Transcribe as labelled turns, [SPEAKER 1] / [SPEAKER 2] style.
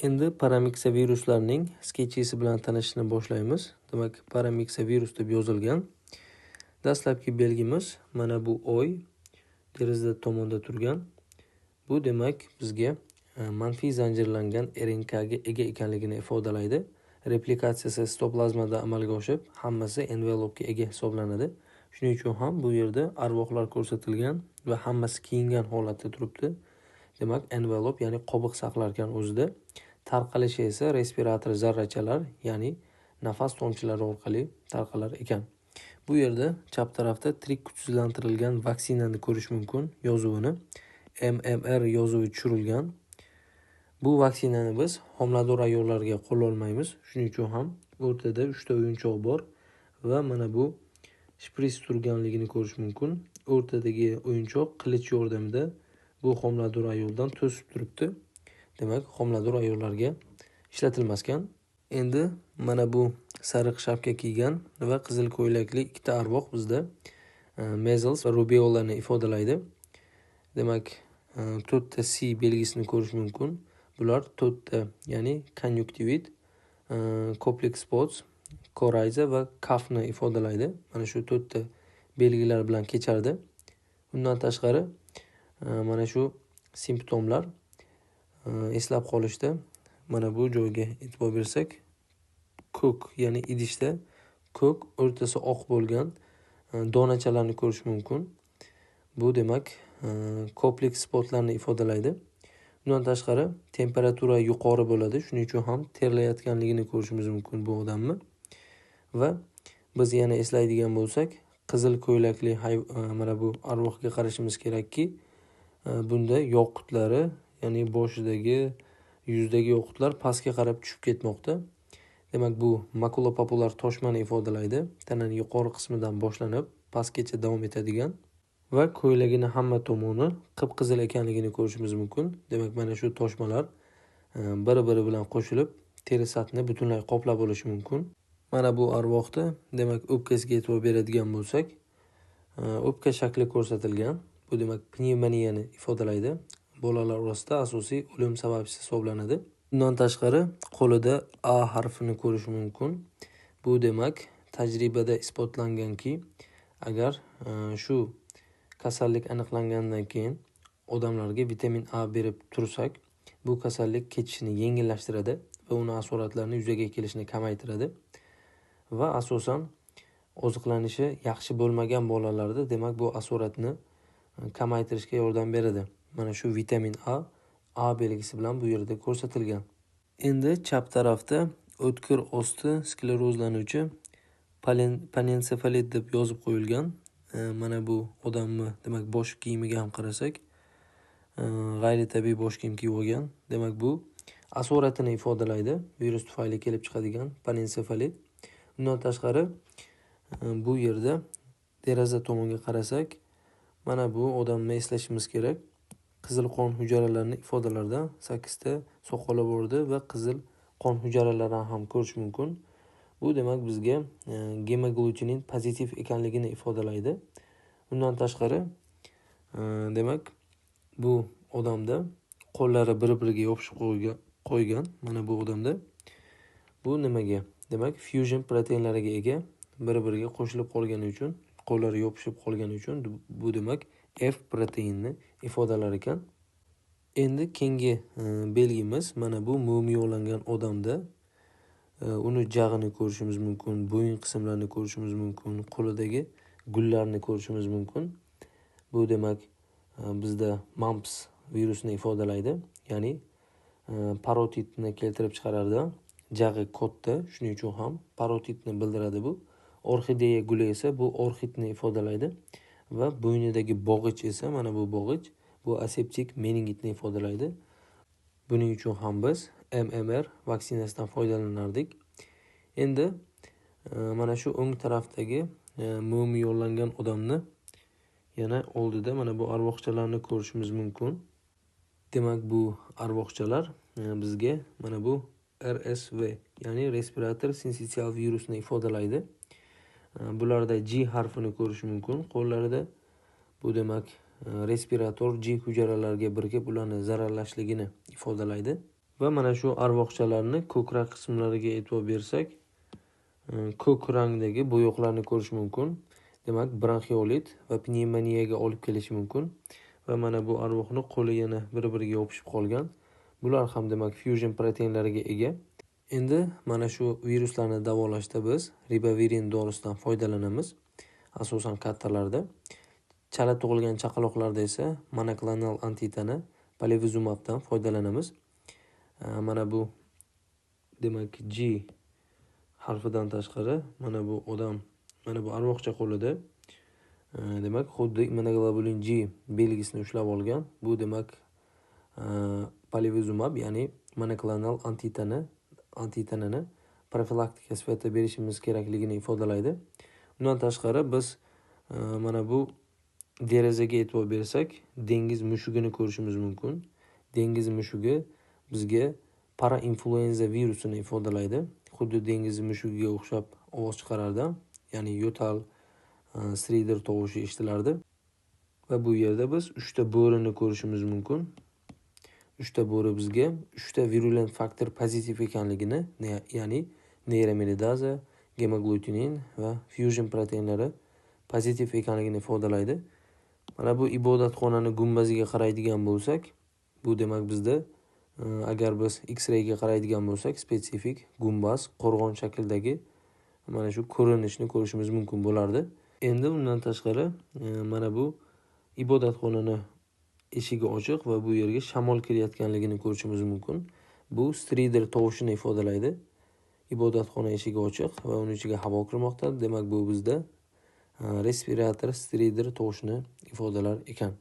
[SPEAKER 1] Endi paramiksaviruslarning sketchisi bilan tanishishni boshlaymiz. Demak, paramiksavirus deb yozilgan. Dastlabki belgimiz mana bu oy deraza tomonda turgan. Bu demak bizga manfiy zanjirlangan RNKga ega ekanligini ifodalaydi. Replikatsiyasi sitoplazmada amalga oshib, hammasi envelopga ega hisoblanadi. Shuning uchun ham bu yerda arvohlar ko'rsatilgan va hammasi kiyingan holatda turibdi. Demak, envelop ya'ni qobiq saqlar ekan o'zida. Tarqalishi esa respirator zarrachalar, ya'ni nafas tomchilari orqali tarqalar ekan. Bu yerda chap tarafda tirik kuchsizlantirilgan vaksinani ko'rish mumkin yozuvini. MMR yozuvi tushirilgan. Bu vaksinani biz homilador ayollarga qo'llolmaymiz. Shuning uchun ham o'rtada 3 ta o'yinchoq bor va mana bu shpris turganligini ko'rish mumkin. O'rtadagi o'yinchoq qilich yordamida bu homilador ayoldan to'sib turibdi. Demak, homilador ayollarga ishlatilmaskan. Endi mana bu sariq shapka kiygan va qizil ko'ylakli ikkita arvoh bizda measles va rubeolani ifodalaydi. Demak, 4 ta C belgisini ko'rish mumkin. Bular 4 ta, ya'ni konjunktivit, complex spots, coryza va kafni ifodalaydi. Mana shu 4 ta belgilar bilan kechardi. Undan tashqari mana shu simptomlar eslab qolishda mana bu joyga e'tibor bersak, ko'k, ya'ni idishda ko'k, o'rtasi oq bo'lgan donachalarni ko'rish mumkin. Bu demak kompleks spotlarni ifodalaydi. Undan tashqari temperatura yuqori bo'ladi. Shuning uchun ham terlayotganligini ko'rishimiz mumkin bu odamni. Va biz yana eslaydigan bo'lsak, qizil ko'ylakli mana bu arvohga qarashimiz kerakki, bunda yoqutlari, ya'ni boshidagi, yuzdagi yoqutlar pastga qarab tushib ketmoqda. Demak, bu makulopapular toshmani ifodalaydi. Tananing yuqori qismidan boshlanib pastgacha davom etadigan va ko'ylagini hamma tomoni qip-qizil ekanligini ko'rishimiz mumkin. Demak, mana shu toshmalar bir-biri bilan qo'shilib teri sathini butunlay qoplab olishi mumkin. Mana bu arvohda, demak, o'pkasiga e'tibor beradigan bo'lsak, o'pka shakli ko'rsatilgan. Bu demak pnevmoniyani ifodalaydi. Bolalar orasida asosiy o'lim sababchisi hisoblanadi. Bundan tashqari qo'lida A harfini ko'rish mumkin. Bu demak tajribada isbotlanganki, agar shu kasallik aniqlangandan keyin odamlarga vitamin A berib tursak, bu kasallik kechishini yengillashtiradi va uni asoratlarini yuzaga kelishini kamaytiradi. Va asosan oziqlanishi yaxshi bo'lmagan bolalarda demak bu asoratni kamaytirishga yordam beradi. Mana shu vitamin A belgisi bilan bu yerda ko'rsatilgan. Endi chap tarafda o'tkir osti sklerozlanuvchi panensefalit deb yozib qo'yilgan. Mana bu odamni demak bosh kiyimiga ham qarasak, g'ayritabiiy bosh kiyim kiyib olgan. Demak, bu asoratini ifodalaydi. Virus tufayli kelib chiqadigan panensefalit. Undan tashqari bu yerda deraza tomonga qarasak, mana bu odamni eslashimiz kerak. Qizil qon hujayralarini ifodalarda 8 ta soqoli bordi va qizil qon hujayralarini ham ko'rish mumkin. Bu demak bizga gemoglutinin pozitiv ekanligini ifodalaydi. Undan tashqari demak bu odamda qo'llari bir-biriga yopishib qo'ygan. Mana bu odamda bu nimaga? Demak, fusion proteinlariga ega, bir-biriga qo'shilib qolgani uchun, qo'llari yopishib qolgani uchun bu demak F proteinini ifodalar ekan. Endi keyingi belgimiz mana bu mumiyolangan odamda uni jag'ini ko'rishimiz mumkin, bo'yin qismlarini ko'rishimiz mumkin, qo'lidagi gullarni ko'rishimiz mumkin. Bu demak bizda mumps virusini ifodalaydi, ya'ni parotitni keltirib chiqaradi. Jag'i katta, shuning uchun ham parotitni bildiradi bu. Orxideya guli esa bu orxidni ifodalaydi va bo'ynidagi bog'ich esa mana bu bog'ich, bu aseptik meningitni ifodalaydi. Buning uchun ham biz MMR vaksinasidan foydalanardik. Endi mana shu o'ng tarafdagi mumiyolangan odamni yana oldida mana bu arvohchalarni ko'rishimiz mumkin. Demak, bu arvohchalar bizga mana bu RSV, ya'ni respirator sinsitial virusni ifodalaydi. Bularda G harfini ko'rish mumkin qo'llarida. Bu demak respirator G hujayralariga birikib ularni zararlashligini ifodalaydi Va mana shu arvoqchalarni ko'krak qismlariga e'tibor bersak, ko'k rangdagi bo'yoqlarni ko'rish mumkin. Demak, bronxiolit va pnevmoniyaga olib kelishi mumkin. Va mana bu arvoqni qo'li yana bir-biriga yopishib qolgan. Bular ham demak fusion proteinlariga ega. Endi mana shu viruslarni davolashda biz ribavirin dorisidan foydalanamiz. Asosan kattalarda. Chala tug'ilgan chaqaloqlarda esa monoklonal antitana palivizumabdan foydalanamiz. Mana bu demak G harfidan tashqari mana bu odam, mana bu arvoqcha qo'lida demak xuddi immunoglobulin G belgisini ushlab olgan. Bu demak palivizumab, ya'ni monoklonal antitanani profilaktika sifatida berishimiz kerakligini ifodalaydi. Undan tashqari biz mana bu derazaga e'tibor bersak, dengiz mushugini ko'rishimiz mumkin. Dengiz mushugi bizga parainfluenza virusini ifodalaydi. Xuddi dengiz mushugiga o'xshab ovoz chiqarardi, ya'ni yo'tal, strider tovushi eshitilardi. Va bu yerda biz 3 ta bo'rini ko'rishimiz mumkin. 3 ta bo'ri bizga 3 ta virulent faktor pozitiv ekanligini, ya'ni neyromelidaza, gemoglutinin va fusion proteinlari pozitiv ekanligini ifodalaydi. Mana bu ibodatxonani gumbaziga qaraydigan bo'lsak, bu demak bizda agar biz X-rayga qaraydigan bo'lsak, spesifik gumbaz, qo'rg'on shakldagi mana shu ko'rinishni ko'rishimiz mumkin bo'lardi. Endi undan tashqari mana bu ibodatxonani eshigi ochiq va bu yerga shamol kirayotganligini ko'rishimiz mumkin. Bu strider tovushini ifodalaydi. Ibodatxona eshigi ochiq va uning ichiga havo kirmoqda. Demak, bu bizda respirator strider tovushini ifodalar ekan.